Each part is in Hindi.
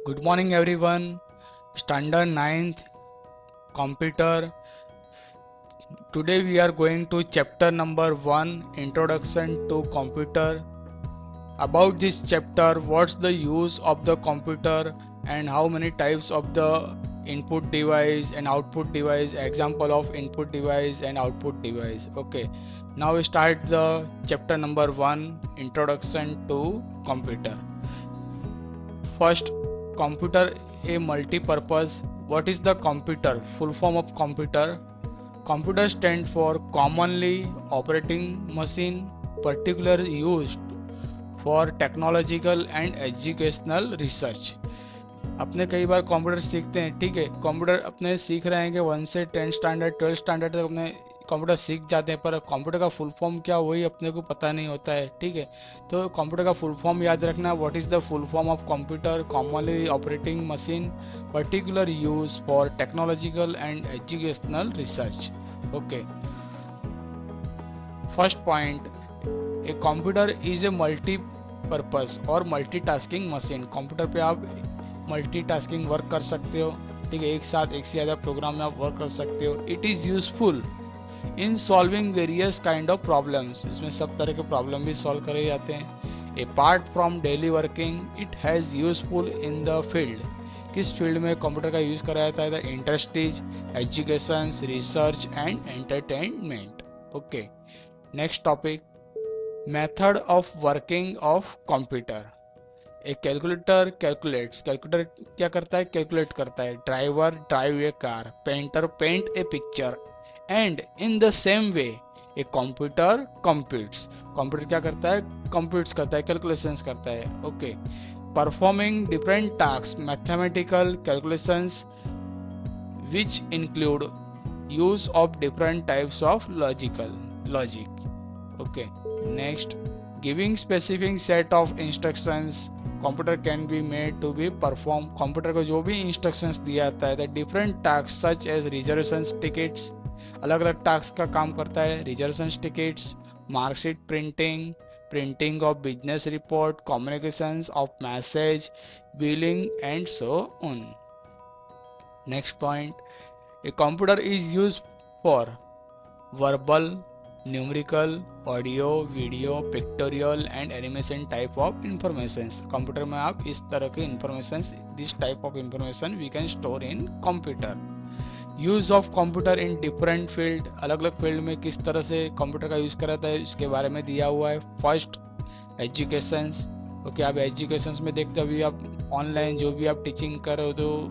Good morning, everyone. Standard ninth Computer. Today we are going to chapter number 1 Introduction to Computer. About this chapter, what's the use of the computer and how many types of the input device and output device, example of input device and output device. Okay, now we start the chapter number 1 Introduction to Computer. First, computer a multi-purpose. What is the computer? Full form of computer. Computer stand for commonly operating machine, particularly used for technological and educational research. अपने कई बार कंप्यूटर सीखते हैं, ठीक है, कंप्यूटर अपने सीख रहे हैं कि 1 से 10 स्टैंडर्ड 12 स्टैंडर्ड तक अपने कंप्यूटर सीख जाते हैं, पर कंप्यूटर का फुल फॉर्म क्या वही अपने को पता नहीं होता है, ठीक है। तो कंप्यूटर का फुल फॉर्म याद रखना, what is the full form of computer, commonly operating machine, particular use for technological and educational research. Okay, first point, A computer is a multipurpose और मल्टीटास्किंग मशीन। कंप्यूटर पे आप मल्टीटास्किंग वर्क कर सकते हो, ठीक है, एक साथ एक से ज़्यादा प्रोग्राम में आप वर्क कर सकते हो। It is useful in solving various kind of problems, इसमें सब तरह के प्रॉब्लम भी सॉल्व करे जाते हैं। Apart from daily working it has useful in the field, किस फील्ड में कंप्यूटर का यूज़ करा जाता है? The industries, education, research and entertainment. Okay, next topic, method of working of computer. एक कैलकुलेटर कैलकुलेट्स, कैलकुलेटर क्या करता है? कैलकुलेट करता है। Driver drive a car, painter paint a picture, and in the same way a computer computes, computer क्या करता है? कंप्यूट्स करता है, कैलकुलेशंस करता है। Okay, performing different task, mathematical calculations which include use of different types of logic. Okay, next, giving specific set of instructions, computer can be made to be perform, computer को जो भी इंस्ट्रक्शंस दिया जाता है, the different task such as reservations tickets, अलग अलग टास्क का काम करता है। Reservations tickets, marksheet printing, printing of business report, communications of message, billing and so on. Next point, A computer is use for verbal, numerical, audio, video, pictorial and animation type of information. Computer में आप इस तरह के information, this type of information we can store in computer. Use of computer in different field, अलग अलग फील्ड में किस तरह से कंप्यूटर का यूज़ करा जाता है इसके बारे में दिया हुआ है। First, educations. ओके, आप एजुकेशंस में देखते हो, अभी आप ऑनलाइन जो भी आप टीचिंग कर रहे हो तो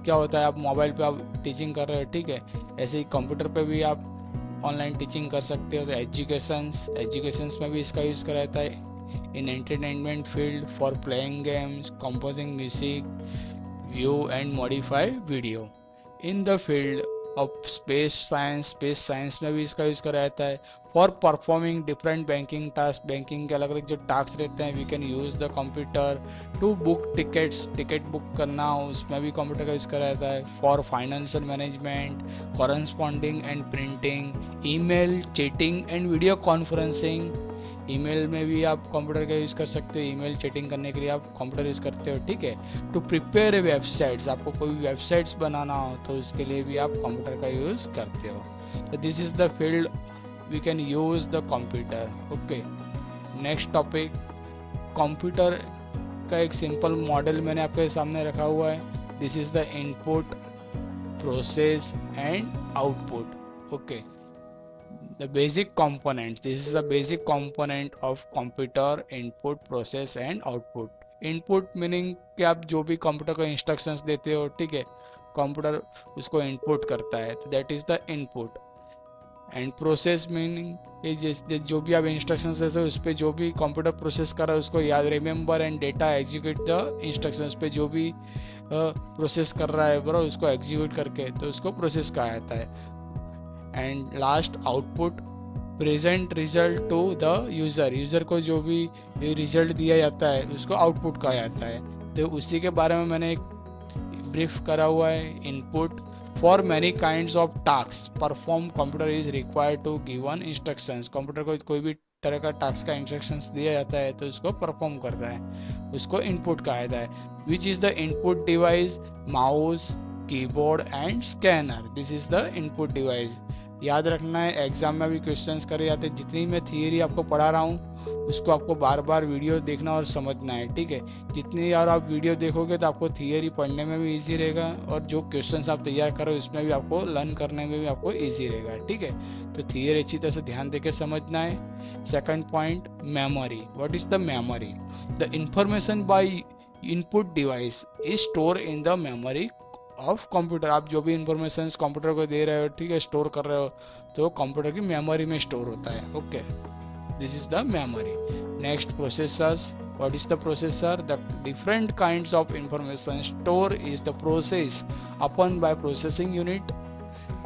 क्या होता है, आप मोबाइल पे आप टीचिंग कर रहे हो, ठीक है, ऐसे ही कंप्यूटर पे भी आप ऑनलाइन टीचिंग कर सकते हो। तो एजुकेशंस में भी इसका यूज़ करा जाता है। In entertainment field, for playing games, composing music, view and modify video. In the field of space science में भी इसका यूज़ करा जाता है। For performing different banking task, banking के अलग अलग जो टास्क रहते हैं, we can use the computer. To book tickets, ticket book करना, उसमें भी कंप्यूटर का यूज़ करा जाता है। For financial management, corresponding and printing, email, chatting and video conferencing, email में भी आप कंप्यूटर का यूज़ कर सकते हो, ईमेल चैटिंग करने के लिए आप कंप्यूटर यूज़ करते हो, ठीक है। टू प्रिपेयर ए वेबसाइट्स, आपको कोई वेबसाइट्स बनाना हो तो उसके लिए भी आप कंप्यूटर का यूज़ करते हो। तो this is the field we can use the computer. Okay, next topic, computer का एक सिंपल मॉडल मैंने आपके सामने रखा हुआ है। This is the input, process and output. Okay, the basic components, this is the basic component of computer, input, process and output। input meaning कि आप जो भी कंप्यूटर को इंस्ट्रक्शंस देते हो, ठीक है, कंप्यूटर उसको इनपुट करता है, तो that is the input. And process meaning ये जैसे जो भी आप इंस्ट्रक्शंस देते हो उस पर जो भी कंप्यूटर प्रोसेस कर रहा है उसको याद, remember and data execute the instructions पे जो भी प्रोसेस कर रहा है बरो उसको एग्जीक्यूट करके, तो उसको प्रोसेस कहा जाता है। And last, output, present result to the user, user को जो भी रिजल्ट दिया जाता है उसको आउटपुट कहा जाता है। तो उसी के बारे में मैंने एक ब्रीफ करा हुआ है। Input, for many kinds of task perform computer is required to given instructions, computer को कोई भी तरह का टास्क का इंस्ट्रक्शंस दिया जाता है तो उसको परफॉर्म करता है, उसको इनपुट कहा जाता है। Which is the input device? Mouse, keyboard and scanner, this is the input device. याद रखना है, एग्जाम में भी क्वेश्चंस करे जाते हैं। जितनी मैं थियरी आपको पढ़ा रहा हूँ उसको आपको बार बार वीडियो देखना और समझना है, ठीक है। जितनी यार आप वीडियो देखोगे तो आपको थियरी पढ़ने में भी इजी रहेगा, और जो क्वेश्चंस आप तैयार करो उसमें भी आपको लर्न करने में भी आपको इजी रहेगा, ठीक है। तो थियरी अच्छी तरह से ध्यान देकर समझना है। Second point, memory. What is the memory? The information by input device is store in the memory of computer. आप जो भी इंफॉर्मेशन कंप्यूटर को दे रहे हो, ठीक है, स्टोर कर रहे हो, तो कंप्यूटर की मेमोरी में स्टोर होता है। Okay, this is the memory. Next, processors. What is the processor? The different kinds of information store is the process upon by processing unit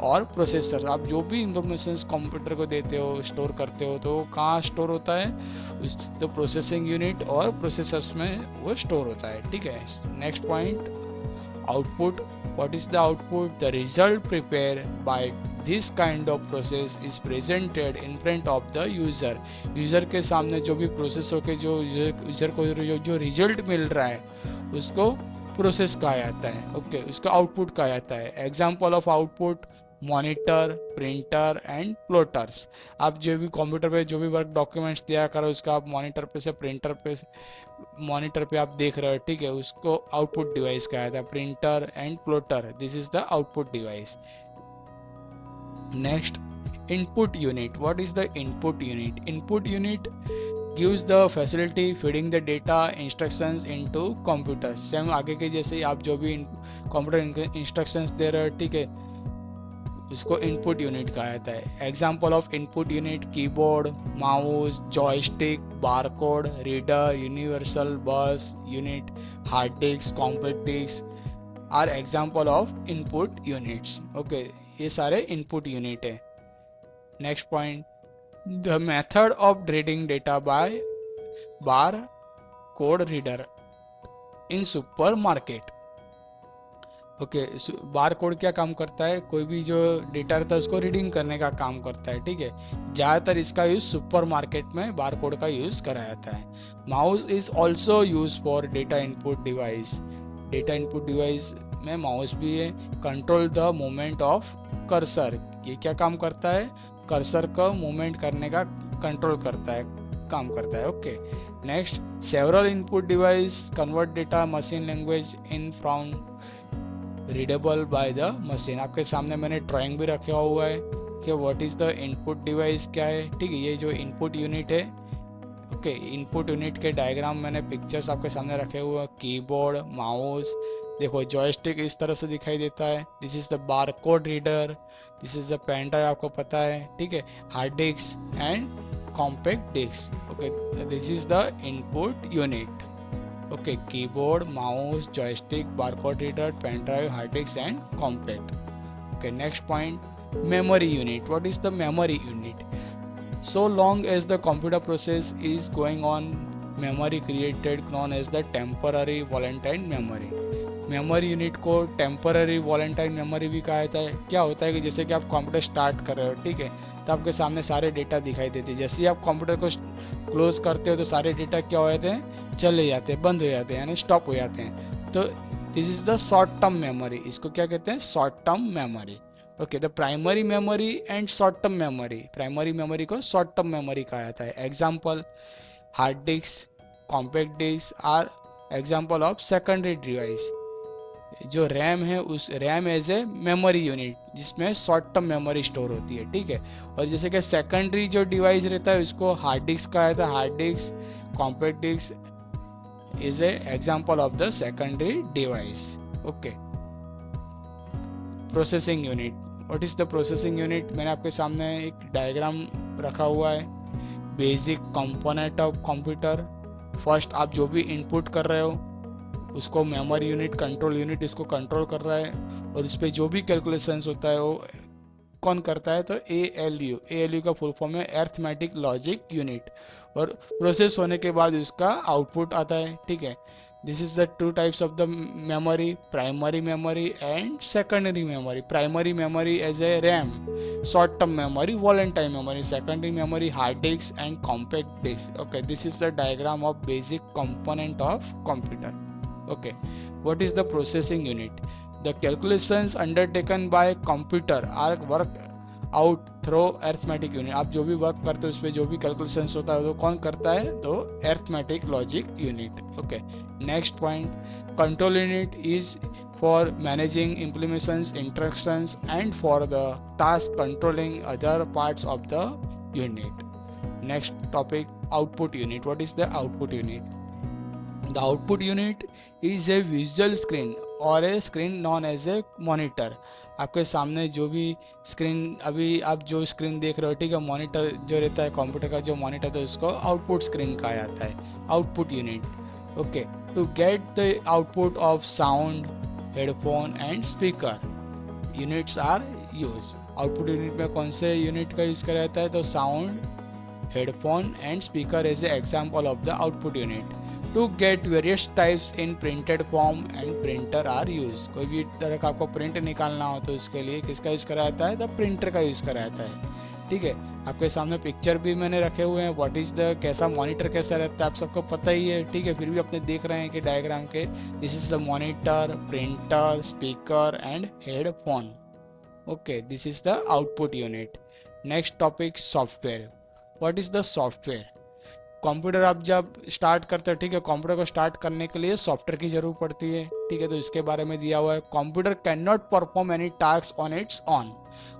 और प्रोसेसर। आप जो भी इंफॉर्मेशन कंप्यूटर को देते हो, स्टोर करते हो, तो कहाँ स्टोर होता है? तो प्रोसेसिंग यूनिट और प्रोसेसर्स में वो स्टोर होता है, ठीक है। Next point, output. What is the output? The result prepare by this kind of process is presented in front of the user. User के सामने जो भी प्रोसेस होकर जो यूजर को जो रिजल्ट मिल रहा है उसको प्रोसेस कहा जाता है। ओके, उसका आउटपुट कहा जाता है। Example of output, monitor, printer and plotters. आप जो भी कंप्यूटर पे जो भी वर्क डॉक्यूमेंट्स तैयार करो उसका आप मॉनिटर पे से मॉनिटर पे आप देख रहे हो, ठीक है, उसको आउटपुट डिवाइस कहा जाता है। Printer and plotter, this is the output device. Next, input unit. What is the input unit? Input unit gives the facility feeding the data instructions into computer. Same आगे के जैसे आप जो भी कंप्यूटर इंस्ट्रक्शंस दे रहे हो, ठीक है, उसको इनपुट यूनिट कहा जाता है। Example of input unit, keyboard, mouse, joystick, barcode reader, universal bus unit, hard disk, compact disk are example of input units. Okay, ये सारे इनपुट यूनिट है। Next point, the method of reading data by bar code reader in supermarket. Okay, bar code क्या काम करता है? कोई भी जो डेटा रहता है उसको रीडिंग करने का काम करता है, ठीक है। ज़्यादातर इसका यूज़ सुपर मार्केट में बार कोड का यूज़ करा जाता है। Mouse is also use for data input device. Data input device में माउस भी है। Control the movement of cursor, ये क्या काम करता है? कर्सर का मूवमेंट करने का कंट्रोल करता है, काम करता है। Okay, next, several input device convert data machine language in from readable by the machine. आपके सामने मैंने ड्राइंग भी रखा हुआ है कि what is the input device क्या है, ठीक है। ये जो इनपुट यूनिट है, ओके, इनपुट यूनिट के डायग्राम मैंने पिक्चर्स आपके सामने रखे हुए हैं। कीबोर्ड, माउस, देखो जॉयस्टिक इस तरह से दिखाई देता है। This is the bar code reader, this is the pen drive, आपको पता है, ठीक है। Hard disk and compact disk. Okay, this is the input unit. Okay, keyboard, mouse, joystick, bar code reader, pen drive, hard disk and compact. Okay, next point, memory unit. What is the memory unit? So long as the computer process is going on, memory created known as the temporary volatile memory. Memory unit को टेम्पररी वॉलेंटाइन मेमोरी भी कहा जाता है। क्या होता है कि जैसे कि आप कंप्यूटर स्टार्ट कर रहे हो, ठीक है, तो आपके सामने सारे डेटा दिखाई देते हैं। जैसे ही आप कंप्यूटर को क्लोज करते हो तो सारे डेटा क्या हो जाते हैं? चले जाते हैं, बंद हो जाते हैं, यानी स्टॉप हो जाते हैं। तो this is the short term memory, इसको क्या कहते हैं? Short term memory. Okay, the primary memory and short term memory. Primary memory को शॉर्ट टर्म मेमोरी कहा जाता है। Example, hard disk, compact disk are example of secondary device. जो रैम है, उस RAM as a memory unit जिसमें शॉर्ट टर्म मेमोरी स्टोर होती है, ठीक है। और जैसे कि सेकेंडरी जो डिवाइस रहता है उसको हार्ड डिस्क कहा जाता है। Hard disk, compact disk is a example of the secondary device. Okay, processing unit. What is the processing unit? मैंने आपके सामने एक डायग्राम रखा हुआ है। Basic component of computer. First, आप जो भी इनपुट कर रहे हो उसको मेमोरी यूनिट, कंट्रोल यूनिट इसको कंट्रोल कर रहा है, और इस पर जो भी कैलकुलेशंस होता है वो कौन करता है? तो ALU। ALU का फुल फॉर्म है अरिथमेटिक लॉजिक यूनिट। और प्रोसेस होने के बाद उसका आउटपुट आता है, ठीक है। This is the two types of the memory, primary memory and secondary memory. Primary memory as a RAM, short term memory, volatile memory. Secondary memory, hard disk and compact disk. Okay, this is the diagram of basic component of computer. Okay, what is the processing unit? The calculations undertaken by computer are worked out through arithmetic unit. आप जो भी वर्क करते हो उस पर जो भी कैलकुलेशन होता है वो कौन करता है? तो arithmetic logic unit. Okay, next point, control unit is for managing implementations, instructions and for the task controlling other parts of the unit. Next topic, output unit. What is the output unit? The output unit is a visual screen or a screen known as a monitor. आपके सामने जो भी स्क्रीन, अभी आप जो स्क्रीन देख रहे हो, ठीक है, मॉनिटर जो रहता है कंप्यूटर का, जो मॉनिटर तो उसको आउटपुट स्क्रीन कहा जाता है, output unit. Okay, to get the output of sound, headphone and speaker units are use. Output unit में कौन से यूनिट का यूज करा जाता है? तो sound, headphone and speaker as a example of the output unit. To get various types in printed form and printer are used. कोई भी तरह का आपको प्रिंट निकालना हो तो उसके लिए किसका यूज़ करा जाता है? द प्रिंटर का यूज़ करा जाता है. ठीक है, आपके सामने पिक्चर भी मैंने रखे हुए हैं. व्हाट इज़ द, कैसा मॉनिटर कैसा रहता है आप सबको पता ही है. ठीक है, फिर भी अपने देख रहे हैं कि डायग्राम के, this is the monitor, printer, speaker and headphone. Okay, this is the output unit. Next topic, software. What is the software? Computer आप जब स्टार्ट करते हो, ठीक है, कंप्यूटर को स्टार्ट करने के लिए सॉफ्टवेयर की जरूरत पड़ती है. ठीक है, तो इसके बारे में दिया हुआ है, computer can not perform any task on it's on.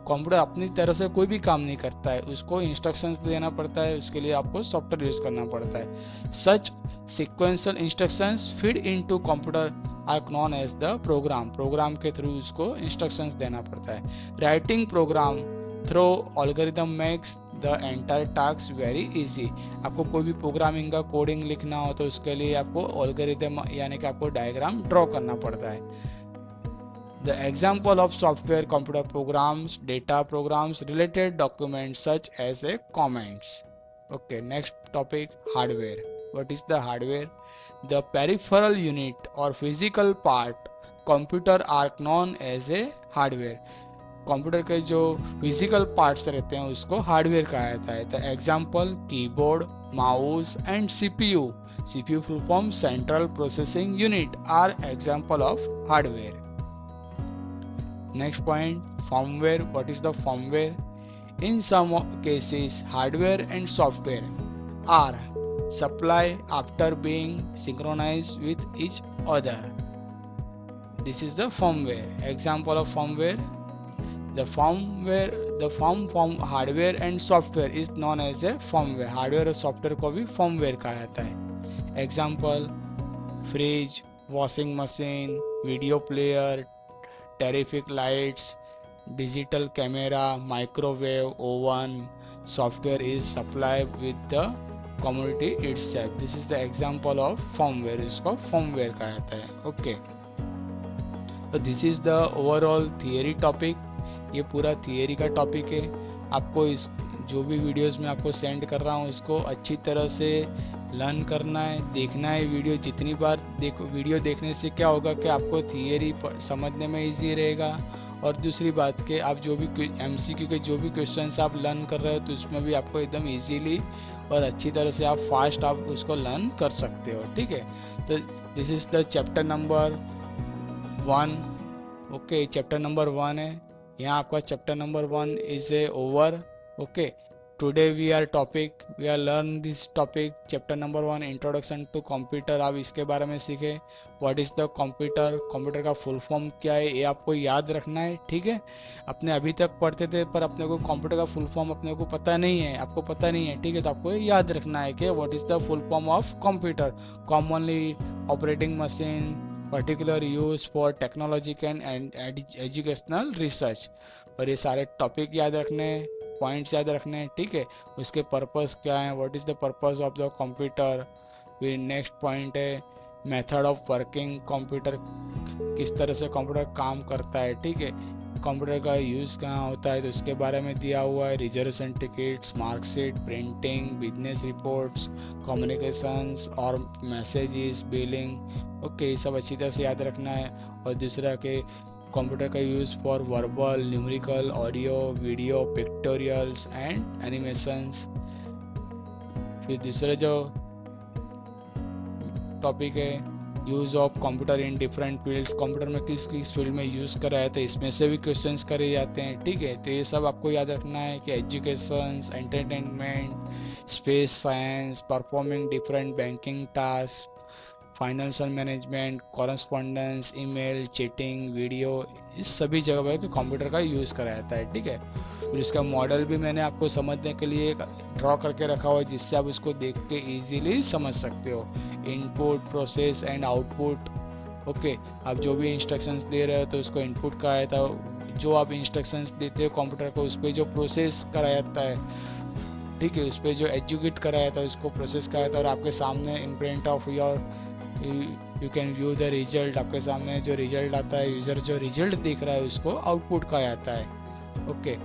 Computer अपनी तरह से कोई भी काम नहीं करता है, उसको इंस्ट्रक्शंस देना पड़ता है, उसके लिए आपको सॉफ्टवेयर यूज करना पड़ता है. Such sequential instructions feed into computer are known as the program. Program के थ्रू उसको इंस्ट्रक्शंस देना पड़ता है. Writing program through algorithm makes the entire task very easy. आपको कोई भी प्रोग्रामिंग का कोडिंग लिखना हो तो उसके लिए आपको एल्गोरिथम यानी कि आपको डायग्राम ड्रॉ करना पड़ता है. The example of software, computer programs, data programs, related documents such as a comments. Okay, next topic, hardware. What is the hardware? The peripheral unit और physical part computer are known as a hardware. Computer के जो फिजिकल पार्ट्स रहते हैं उसको हार्डवेयर कहा जाता है. The example, keyboard, mouse and CPU. CPU full form central processing unit are example of hardware. Next point, firmware. What is the firmware? In some cases hardware and software are supply after being synchronized with each other. This is the firmware. Example of firmware, the firm hardware and software is known as a firmware. Hardware और सॉफ्टवेयर को भी फर्मवेयर कहा जाता है. Example, fridge, washing machine, video player, terrific lights, digital camera, microwave oven. Software is supply with the community itself. This is the example of firmware. इसको फर्मवेयर कहा जाता है. ओके, तो this is the overall theory topic. ये पूरा थियरी का टॉपिक है. आपको इस जो भी वीडियोस में आपको सेंड कर रहा हूँ उसको अच्छी तरह से लर्न करना है, देखना है वीडियो. जितनी बार देखो, वीडियो देखने से क्या होगा कि आपको थियरी समझने में इजी रहेगा. और दूसरी बात कि आप जो भी एमसीक्यू के जो भी क्वेश्चंस आप लर्न कर रहे हो तो उसमें भी आपको एकदम इजीली और अच्छी तरह से आप फास्ट आप उसको लर्न कर सकते हो. ठीक है, तो this is the chapter number 1. Okay, chapter number 1 है. यहाँ आपका chapter number 1 is a over. Okay, today we are learn this topic chapter number 1, introduction to computer. आप इसके बारे में सीखे. What is the computer, computer का फुल फॉर्म क्या है, ये आपको याद रखना है. ठीक है, अपने अभी तक पढ़ते थे पर अपने को कंप्यूटर का फुल फॉर्म अपने को पता नहीं है, आपको पता नहीं है. ठीक है, तो आपको याद रखना है कि what is the full form of computer. Commonly operating machine, particular use for technological and educational research. और ये सारे टॉपिक याद रखने, पॉइंट्स याद रखने हैं. ठीक है, उसके पर्पस क्या है, what is the purpose of the computer. फिर नेक्स्ट पॉइंट है मेथड ऑफ वर्किंग, कंप्यूटर किस तरह से कंप्यूटर काम करता है. ठीक है, कंप्यूटर का यूज़ कहाँ होता है तो उसके बारे में दिया हुआ है। Reservation tickets, marksheet, printing, business reports, communications और मैसेजेस, बिलिंग। ओके, ये सब अच्छी तरह से याद रखना है। और दूसरा के कंप्यूटर का use for verbal, numerical, audio, video, pictorials and animations. फिर दूसरा जो टॉपिक है use of computer in different fields, computer में किस किस फील्ड में यूज़ करा है तो इसमें से भी क्वेश्चंस करे जाते हैं। ठीक है, तो ये सब आपको याद रखना है कि education, entertainment, space science, performing different banking task, financial management, correspondence, email, chatting, video, इस सभी जगह पर कंप्यूटर का यूज़ करा जाता है। ठीक है, फिर इसका मॉडल भी मैंने आपको समझने के लिए ड्रॉ करके रखा हुआ है जिससे आप उसको देख के ईजिली समझ सकते हो। Input, process and output. Okay, आप जो भी इंस्ट्रक्शंस दे रहे हो तो उसको इनपुट कहा जाता है। जो आप इंस्ट्रक्शंस देते हो कंप्यूटर को उस पर जो प्रोसेस कराया जाता है, ठीक है, उस पर जो एग्जीक्यूट कराया जाता है उसको प्रोसेस कहा जाता है। और आपके सामने in front of your you can view the result, आपके सामने जो रिजल्ट आता है, यूज़र जो रिजल्ट देख रहा है उसको आउटपुट कहा जाता है। ओके,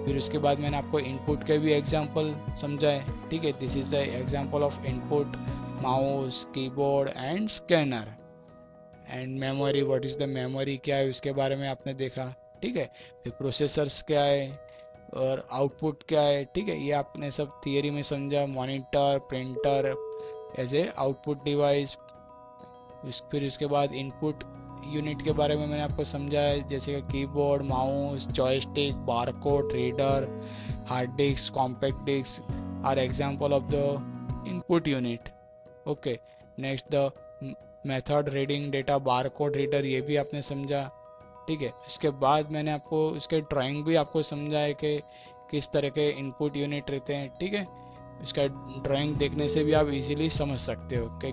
फिर उसके बाद मैंने आपको इनपुट के भी एग्जांपल समझाए। ठीक है, this is the example of input, mouse, keyboard and scanner. And memory, what is the memory, क्या है उसके बारे में आपने देखा। ठीक है, फिर प्रोसेसर्स क्या है और आउटपुट क्या है। ठीक है, ये आपने सब थियरी में समझा। Monitor, printer as a output device. फिर उसके बाद इनपुट यूनिट के बारे में मैंने आपको समझाया, जैसे कि keyboard, mouse, joystick, barcode reader, hard disk, compact disk are example of the input unit. Okay, next the method reading data, barcode reader, ये भी आपने समझा। ठीक है, इसके बाद मैंने आपको उसके ड्राइंग भी आपको समझाया कि किस तरह के इनपुट यूनिट रहते हैं। ठीक है, इसका ड्राइंग देखने से भी आप इजीली समझ सकते हो कि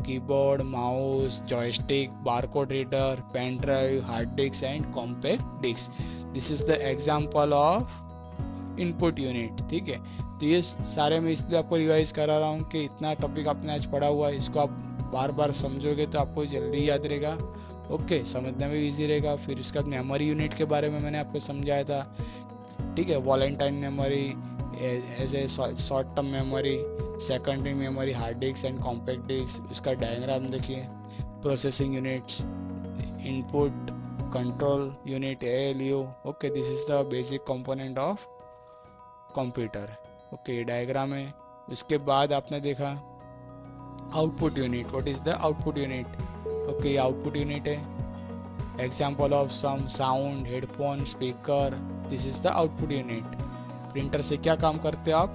keyboard, mouse, joystick, barcode reader, pen drive, hard disk and compact disk. This is the example of input unit. ठीक है, तो ये सारे मैं इसलिए आपको रिवाइज करा रहा हूँ कि इतना टॉपिक आपने आज पढ़ा हुआ है, इसको आप बार बार समझोगे तो आपको जल्दी याद रहेगा। ओके, समझने में भी ईजी रहेगा। फिर उसके बाद मेमोरी यूनिट के बारे में मैंने आपको समझाया था। ठीक है, volatile memory as a short term memory, secondary memory, hard disk and compact disk. उसका डायग्राम देखिए। Processing units, input control unit, ALU। Okay, this is the basic component of computer. Okay, diagram है। उसके बाद आपने देखा output unit. What is the output unit. Okay, output unit है example of some sound, headphone, speaker. This is the output unit. Printer से क्या काम करते हो आप,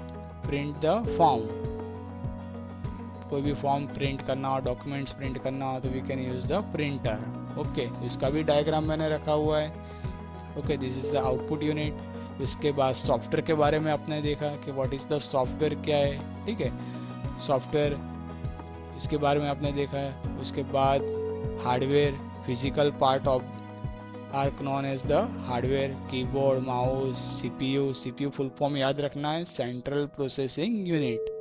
प्रिंट द फॉर्म। कोई भी फॉर्म प्रिंट करना हो, डॉक्यूमेंट्स प्रिंट करना हो तो we can use the printer. Okay, इसका भी डायग्राम मैंने रखा हुआ है। Okay, this is the output unit. उसके बाद सॉफ्टवेयर के बारे में आपने देखा कि व्हाट इज द सॉफ्टवेयर क्या है। ठीक है, सॉफ्टवेयर इसके बारे में आपने देखा है। उसके बाद hardware, physical part of are known as the hardware, keyboard, mouse, CPU full form याद रखना है, सेंट्रल प्रोसेसिंग यूनिट।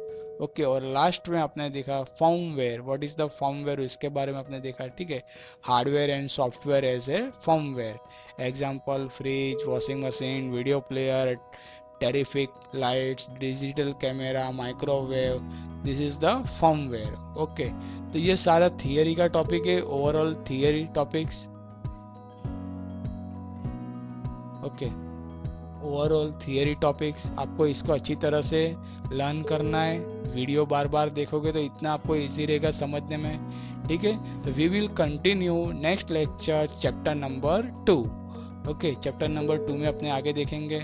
ओके, और लास्ट में आपने देखा firmware. What is the firmware, इसके बारे में आपने देखा। ठीक है, hardware and software as a firmware. Example fridge, washing machine, video player, terrific lights, digital camera, microwave. This is the firmware. Okay, तो ये सारा थियरी का टॉपिक है, overall theory topics. Okay, overall theory topics आपको इसको अच्छी तरह से लर्न करना है। वीडियो बार बार देखोगे तो इतना आपको इजी रहेगा समझने में। ठीक है, तो we will continue next lecture chapter number 2। Okay, chapter number 2 में अपने आगे देखेंगे।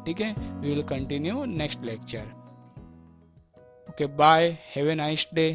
ठीक है, we will continue next lecture. Okay, bye, have a nice day.